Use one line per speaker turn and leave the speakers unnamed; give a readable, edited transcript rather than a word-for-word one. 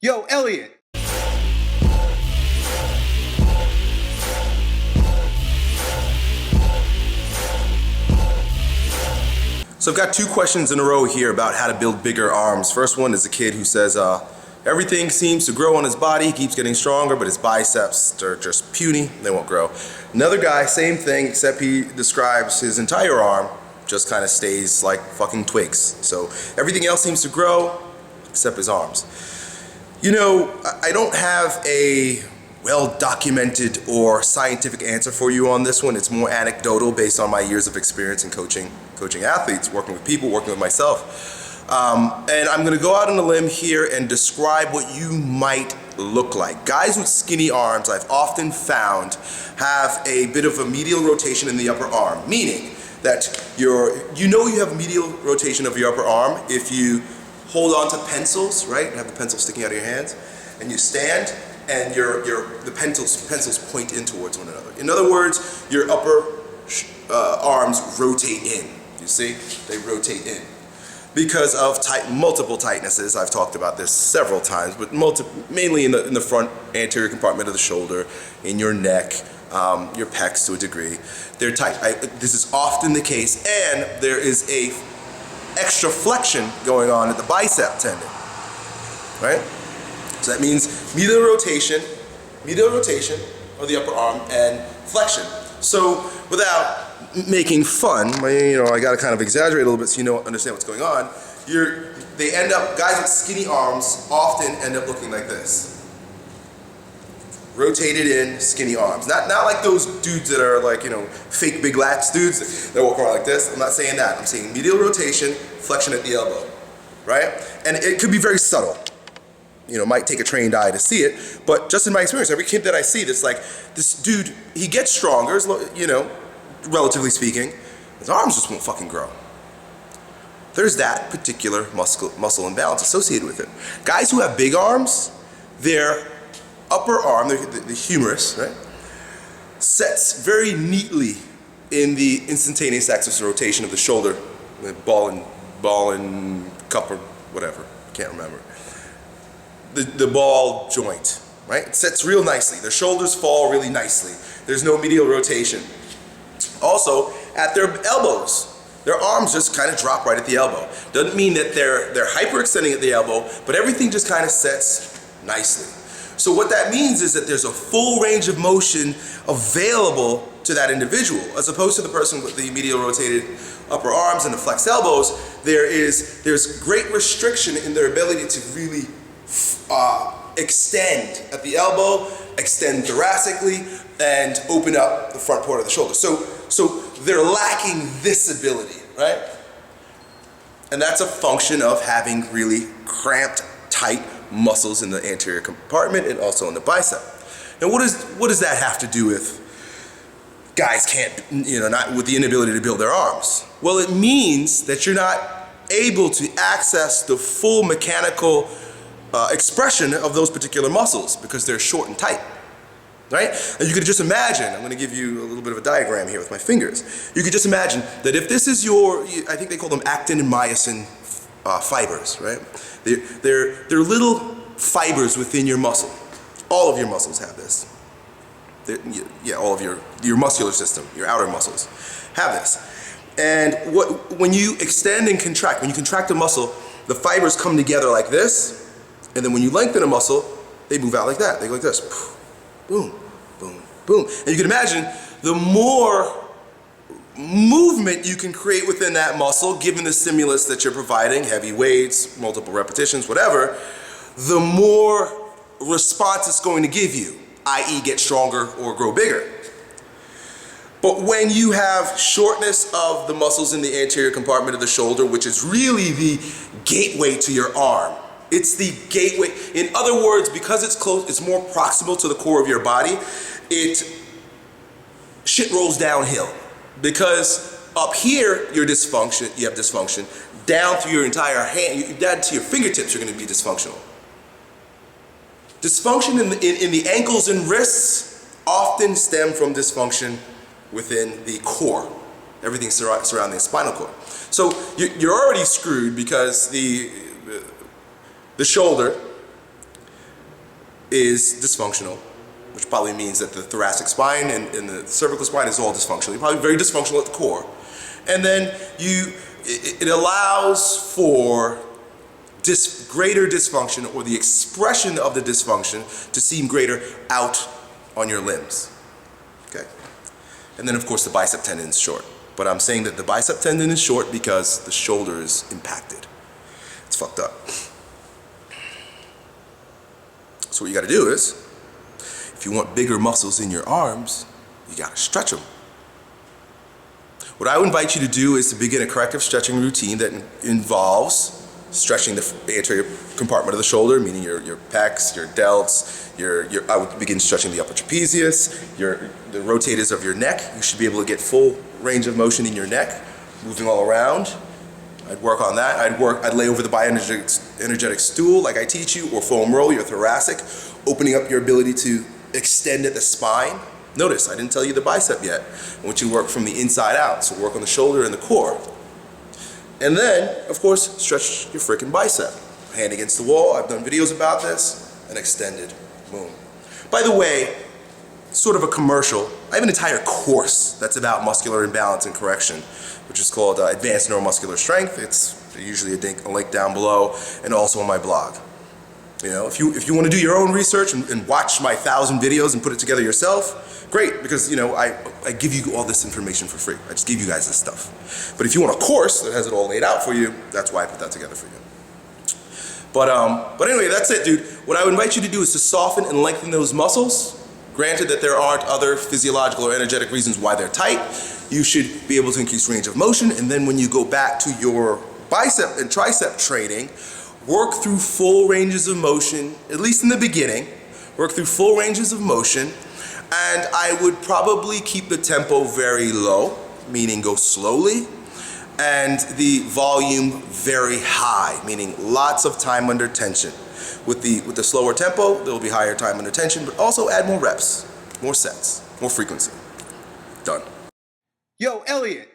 Yo, Elliot.
So I've got two questions in a row here about how to build bigger arms. First one is a kid who says everything seems to grow on his body, he keeps getting stronger, but his biceps are just puny, they won't grow. Another guy, same thing, except he describes his entire arm just kind of stays like fucking twigs. So everything else seems to grow except his arms. You know, I don't have a well-documented or scientific answer for you on this one. It's more anecdotal based on my years of experience in coaching athletes, working with people, working with myself. And I'm gonna go out on a limb here and describe what you might look like. Guys with skinny arms, I've often found, have a bit of a medial rotation in the upper arm, meaning that you have a medial rotation of your upper arm if you hold on to pencils, right? And have the pencil sticking out of your hands, and you stand and the pencils point in towards one another. In other words, your upper arms rotate in. You see? They rotate in. Because of multiple tightnesses, I've talked about this several times, but mainly in the front anterior compartment of the shoulder, in your neck, your pecs to a degree. They're tight. This is often the case, and there is a extra flexion going on at the bicep tendon, right? So that means medial rotation of the upper arm and flexion. So without making fun, I gotta kind of exaggerate a little bit so you understand what's going on. Guys with skinny arms often end up looking like this. Rotated in, skinny arms. Not like those dudes that are like, fake big lats dudes that walk around like this. I'm not saying that. I'm saying medial rotation, flexion at the elbow, right? And it could be very subtle. Might take a trained eye to see it, but just in my experience, every kid that I see that's like, this dude, he gets stronger, relatively speaking, his arms just won't fucking grow. There's that particular muscle imbalance associated with it. Guys who have big arms, their upper arm, the humerus, right, sets very neatly in the instantaneous axis of rotation of the shoulder, ball and cup or whatever, can't remember. The ball joint, right? It sets real nicely. Their shoulders fall really nicely. There's no medial rotation. Also, at their elbows, their arms just kind of drop right at the elbow. Doesn't mean that they're hyperextending at the elbow, but everything just kind of sets nicely. So what that means is that there's a full range of motion available to that individual, as opposed to the person with the medial rotated upper arms and the flexed elbows. There's great restriction in their ability to really extend at the elbow, extend thoracically, and open up the front part of the shoulder. So they're lacking this ability, right? And that's a function of having really cramped, tight muscles in the anterior compartment and also in the bicep. Now what does that have to do with guys not with the inability to build their arms? Well, it means that you're not able to access the full mechanical expression of those particular muscles because they're short and tight, right? And you could just imagine, I'm going to give you a little bit of a diagram here with my fingers. You could just imagine that if this is I think they call them actin and myosin fibers, right? They're little fibers within your muscle. All of your muscles have this. All of your muscular system, your outer muscles have this. And when you extend and contract, when you contract a muscle, the fibers come together like this. And then when you lengthen a muscle, they move out like that. They go like this. Boom, boom, boom. And you can imagine the more movement you can create within that muscle, given the stimulus that you're providing, heavy weights, multiple repetitions, whatever, the more response it's going to give you, i.e. get stronger or grow bigger. But when you have shortness of the muscles in the anterior compartment of the shoulder, which is really the gateway to your arm, it's the gateway. In other words, because it's close, it's more proximal to the core of your body, shit rolls downhill. Because up here, you have dysfunction. Down through your entire hand, down to your fingertips, you're going to be dysfunctional. Dysfunction in the ankles and wrists often stem from dysfunction within the core, everything surrounding the spinal cord. So you're already screwed because the shoulder is dysfunctional, which probably means that the thoracic spine and the cervical spine is all dysfunctional. You're probably very dysfunctional at the core. And then it allows for greater dysfunction, or the expression of the dysfunction, to seem greater out on your limbs. Okay? And then of course the bicep tendon is short. But I'm saying that the bicep tendon is short because the shoulder is impacted. It's fucked up. So what you gotta do is, if you want bigger muscles in your arms, you gotta stretch them. What I would invite you to do is to begin a corrective stretching routine that involves stretching the anterior compartment of the shoulder, meaning your pecs, your delts, I would begin stretching the upper trapezius, the rotators of your neck. You should be able to get full range of motion in your neck, moving all around. I'd work on that. I'd lay over the bioenergetic stool like I teach you, or foam roll your thoracic, opening up your ability to extend at the spine. Notice, I didn't tell you the bicep yet. I want you to work from the inside out, so work on the shoulder and the core. And then, of course, stretch your freaking bicep. Hand against the wall, I've done videos about this, and extended, boom. By the way, sort of a commercial, I have an entire course that's about muscular imbalance and correction, which is called Advanced Neuromuscular Strength. It's usually a link down below, and also on my blog. You know, if you want to do your own research and watch my 1,000 videos and put it together yourself, great, because, you know, I give you all this information for free. I just give you guys this stuff. But if you want a course that has it all laid out for you, that's why I put that together for you. But anyway, that's it, dude. What I would invite you to do is to soften and lengthen those muscles. Granted that there aren't other physiological or energetic reasons why they're tight, you should be able to increase range of motion. And then when you go back to your bicep and tricep training, work through full ranges of motion, at least in the beginning. Work through full ranges of motion. And I would probably keep the tempo very low, meaning go slowly, and the volume very high, meaning lots of time under tension. With the slower tempo, there will be higher time under tension, but also add more reps, more sets, more frequency. Done.
Yo, Elliot,